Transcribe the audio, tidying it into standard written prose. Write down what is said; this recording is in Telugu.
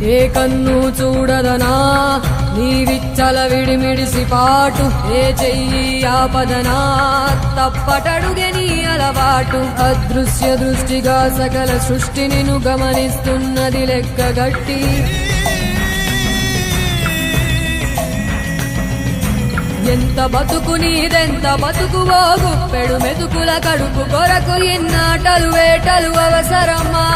ఏ కన్ను చూడదనా నీ విచ్చల విడిమిడిసి పాటు, ఏ చెయ్యి ఆపదనా తప్పటడుగే నీ అలవాటు. అదృశ్య దృష్టిగా సకల సృష్టిని ను గమనిస్తున్నది లెక్కగట్టి, ఎంత బతుకు నీదెంత బతుకువో గుప్పెడు మెతుకుల కడుపు కొరకు ఇన్నాటలు వేటలు అవసరమా.